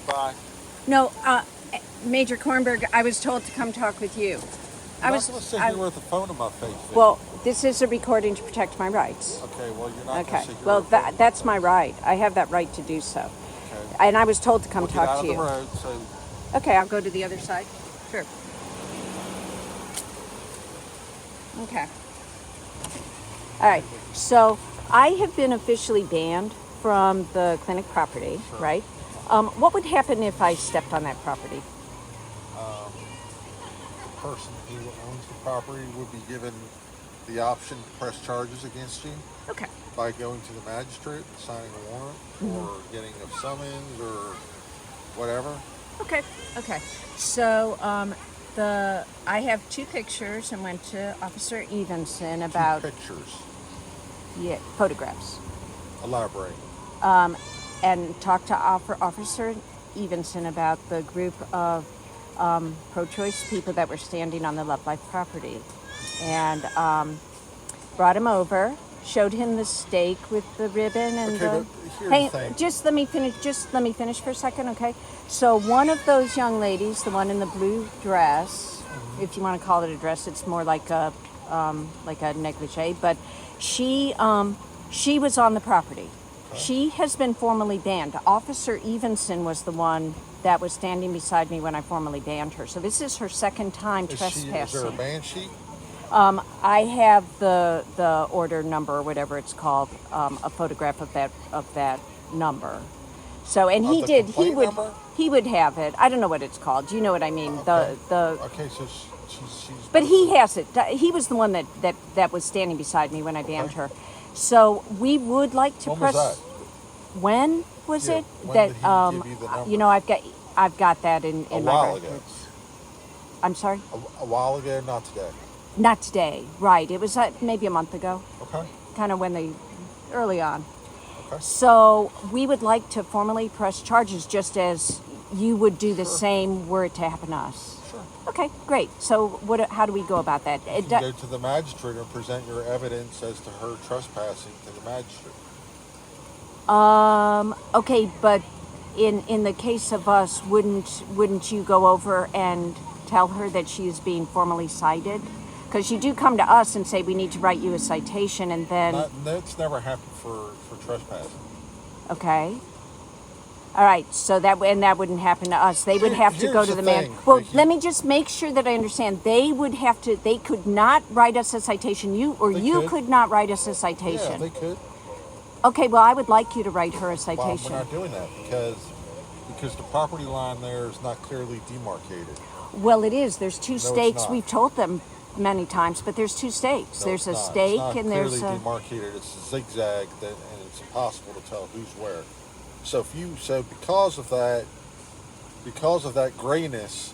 Bye. No, Major Kornberg, I was told to come talk with you. I'm not going to sit here with a phone in my face. Vicky. Well, this is a recording to protect my rights. Okay, well, you're not Okay. going to sit here Well, with a phone in my that's face. my right. I have that right to do so. Okay. And I was told to come Well, talk get out to of you. the road, so... Okay, I'll go to the other side. Sure. Okay. All right. So I have been officially banned from the clinic property, Sure. right? What would happen if I stepped on that property? The person who owns the property would be given the option to press charges against you Okay. by going to the magistrate, signing a warrant, or getting a summons, or whatever. Okay. Okay. So I have two pictures and went to Officer Evenson about Pictures. Photographs Elaborate. and talked to Officer Evenson about the group of pro-choice people that were standing on the Love Life property, and brought him over, showed him the stake with the ribbon and Okay, the. but here's Hey, the thing. just let me finish. Just let me finish for a second, okay? So one of those young ladies, the one in the blue dress, if you want to call it a dress, it's more like a negligee, but she was on the property. Okay. She has been formally banned. Officer Evenson was the one that was standing beside me when I formally banned her. So this is her second time trespassing. Is there a ban sheet? I have the order number or whatever it's called, a photograph of that number. So, and Of the complaint number? he would have it. I don't know what it's called. Do you know what I mean? Okay. The Okay, so she's... But he has it. He was the one that was standing beside me when I banned her. So we would like to When press. was that? When was Yeah, it when that? did he give you the number? You know, I've got that in A my while records. ago. I'm sorry. A while ago, not today. Not today, right? It was maybe a month ago. Okay. Kind of early on. Okay. So we would like to formally press charges, just as you would do the Sure. same were it to happen to us. Sure. Okay, great. So how do we go about that? You can go to the magistrate and present your evidence as to her trespassing to the magistrate. Okay, but in the case of us, wouldn't you go over and tell her that she is being formally cited? Because you do come to us and say we need to write you a citation, and then That's never happened for trespassing. okay. All right, so that wouldn't happen to us. They would have to go Here's to the the man. thing, Well, Vicky. let me just make sure that I understand. They could not write us a citation. You They could not write us a Yeah, citation. they could. Okay, well, I would like you to write her a Well, citation. we're not doing that because the property line there is not clearly demarcated. Well, it is. There's two it's stakes. not. We've told them many times, but there's two stakes. No, there's it's a not. stake It's not and there's clearly a. demarcated. It's a zigzag, and it's impossible to tell who's where. So because of that grayness,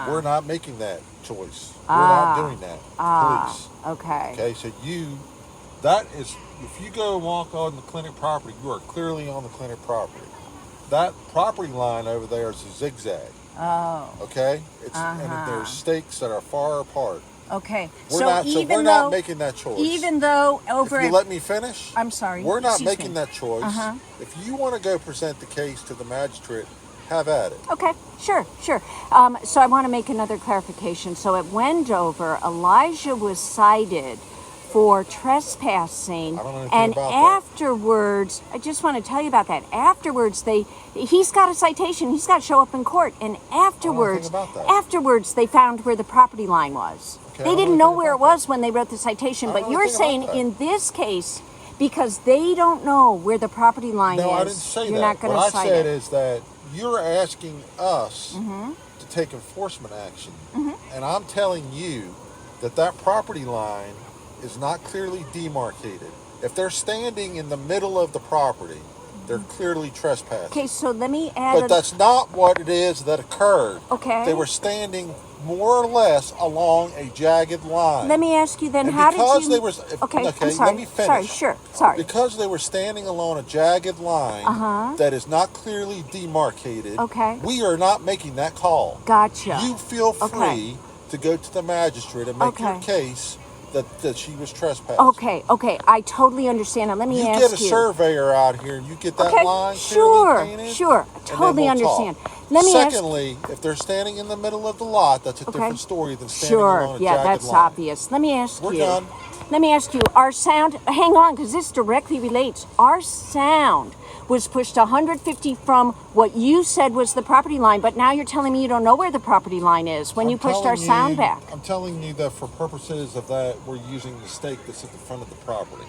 we're not making that choice. We're not doing that. Police. Okay. Okay, so if you go and walk on the clinic property, you are clearly on the clinic property. That property line over there is a zigzag. Oh. Okay, and there's stakes that are far apart. Okay. We're not making that choice. Even though over. If you let me finish, I'm sorry. we're not Excuse making me. that choice. If you want to go present the case to the magistrate, have at it. Okay, sure. So I want to make another clarification. So at Wendover, Elijah was cited for trespassing, I don't know anything and about that. afterwards, I just want to tell you about that. Afterwards, he's got a citation. He's got to show up in court, and afterwards, about that. afterwards, they found where the property line was. Okay, I They don't didn't know know anything where it about was when they wrote the citation. I But don't know you're anything saying about that. in this case, because they don't know where the property line is, No, I didn't say you're that. not going to What cite I said it. is that you're asking us to take enforcement action, and I'm telling you that property line is not clearly demarcated. If they're standing in the middle of the property, they're clearly trespassing. Okay, so let me add. But that's not what it is that occurred. Okay. They were standing more or less along a jagged line. Let me ask you then, And how did because you... they were... Okay, I'm sorry. let me finish. Sorry. Because they were standing along a jagged line that is not clearly demarcated, Okay. we are not making that call. Gotcha. You feel free to go to the magistrate and make your Okay. case that she was trespassing. Okay, I totally understand. Now let me ask you. You get a surveyor out here, and you get that line clearly painted. Sure, totally understand. Let me Secondly, if they're standing in the middle of the lot, that's a different story than standing along a jagged line. That's obvious. Let me ask you. We're done. Let me ask you, our sound, hang on, because this directly relates. Our sound was pushed 150 from what you said was the property line, but now you're telling me you don't know where the property line is when you pushed our sound back. I'm telling you that for purposes of that, we're using the stake that's at the front of the property.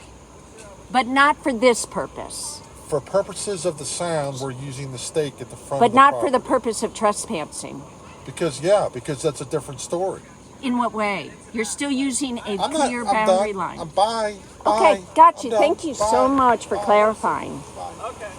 But not for this purpose. For purposes of the sound, we're using the stake at the front but of the property. But not for the purpose of trespassing. Because that's a different story. In what way? You're still using a clear boundary line. Bye. Okay, got you. Thank you so much for clarifying. Bye. Okay.